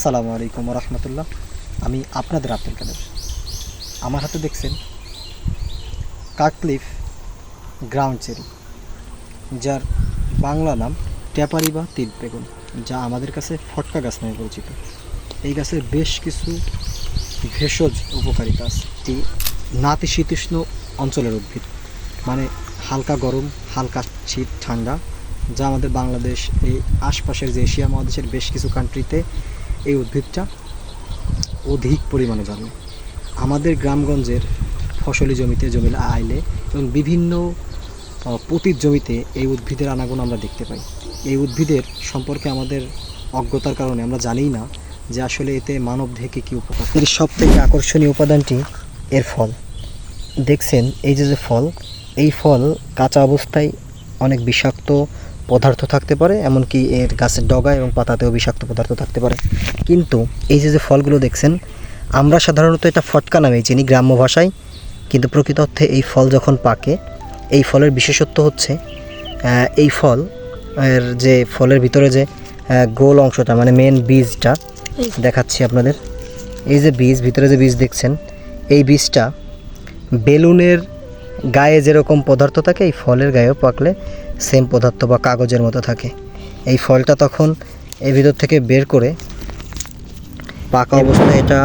আসসালামু আলাইকুম রহমতুল্লাহ। আমি আপনাদের আব্দুল কাদের। আমার হাতে দেখছেন কার্কলিফ গ্রাউন্ড চেরি, যার বাংলা নাম ট্যাপারি বা তিল বেগুন, যা আমাদের কাছে ফটকা গাছ নামে পরিচিত। এই গাছের বেশ কিছু ভেষজ উপকারিতা আছে। এটি নাতিশীতোষ্ণ অঞ্চলের উদ্ভিদ, মানে হালকা গরম, হালকা শীত, ঠান্ডা, যা আমাদের বাংলাদেশ এই আশপাশের যে এশিয়া মহাদেশের বেশ কিছু কান্ট্রিতে এই উদ্ভিদটা অধিক পরিমাণে জন্মে। আমাদের গ্রামগঞ্জের ফসলি জমিতে জমির আইলে এবং বিভিন্ন পতিত জমিতে এই উদ্ভিদের আনাগোনা আমরা দেখতে পাই। এই উদ্ভিদের সম্পর্কে আমাদের অজ্ঞতার কারণে আমরা জানিই না যে আসলে এতে মানবদেহে কী উপকার। এর সবথেকে আকর্ষণীয় উপাদানটি এর ফল। দেখছেন এই যে ফল, এই ফল কাঁচা অবস্থায় অনেক বিষাক্ত পদার্থ থাকতে পারে, এমনকি এর গাছের ডগা এবং পাতাতেও বিষাক্ত পদার্থ থাকতে পারে। কিন্তু এই যে ফলগুলো দেখছেন, আমরা সাধারণত এটা ফটকা নামেই চিনি গ্রাম্য ভাষায়, কিন্তু প্রকৃত অর্থে এই ফল যখন পাকে, এই ফলের বিশেষত্ব হচ্ছে এই ফল এর যে ফলের ভিতরে যে গোল অংশটা, মানে মেন বীজটা দেখাচ্ছি আপনাদের। এই যে বীজ, ভিতরে যে বীজ দেখছেন, এই বীজটা বেলুনের গায়ে যেরকম পদার্থ থাকে, এই ফলের গায়েও পাকলে সেম পদার্থ বা কাগজের মতো থাকে। এই ফলটা তখন এর ভিতর থেকে বের করে পাকা অবস্থায় এটা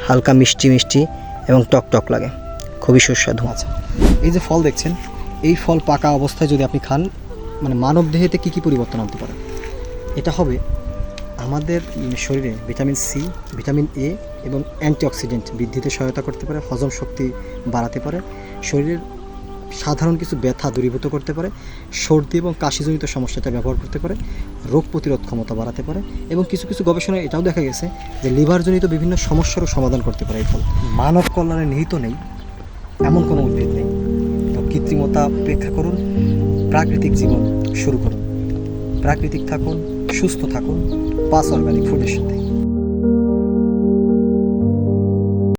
হালকা মিষ্টি মিষ্টি এবং টক টক লাগে, খুবই সুস্বাদু। আচ্ছা, এই যে ফল দেখছেন, এই ফল পাকা অবস্থায় যদি আপনি খান, মানে মানব দেহেতে কী কী পরিবর্তন আনতে পারে? এটা হবে আমাদের শরীরে ভিটামিন সি, ভিটামিন এ এবং অ্যান্টিঅক্সিডেন্ট বৃদ্ধিতে সহায়তা করতে পারে, হজম শক্তি বাড়াতে পারে, শরীরের সাধারণ কিছু ব্যথা দূরীভূত করতে পারে, সর্দি এবং কাশিজনিত সমস্যাটা ব্যবহার করতে পারে, রোগ প্রতিরোধ ক্ষমতা বাড়াতে পারে, এবং কিছু কিছু গবেষণায় এটাও দেখা গেছে যে লিভারজনিত বিভিন্ন সমস্যারও সমাধান করতে পারে এই ফল। মানব কল্যাণে নিহিত নেই এমন কোনো উদ্ভিদ নেই। তো কৃত্রিমতা উপেক্ষা করুন, প্রাকৃতিক জীবন শুরু করুন। প্রাকৃতিক থাকুন, সুস্থ থাকুন, পাঁচ অর্গানিক ফুডের সাথে।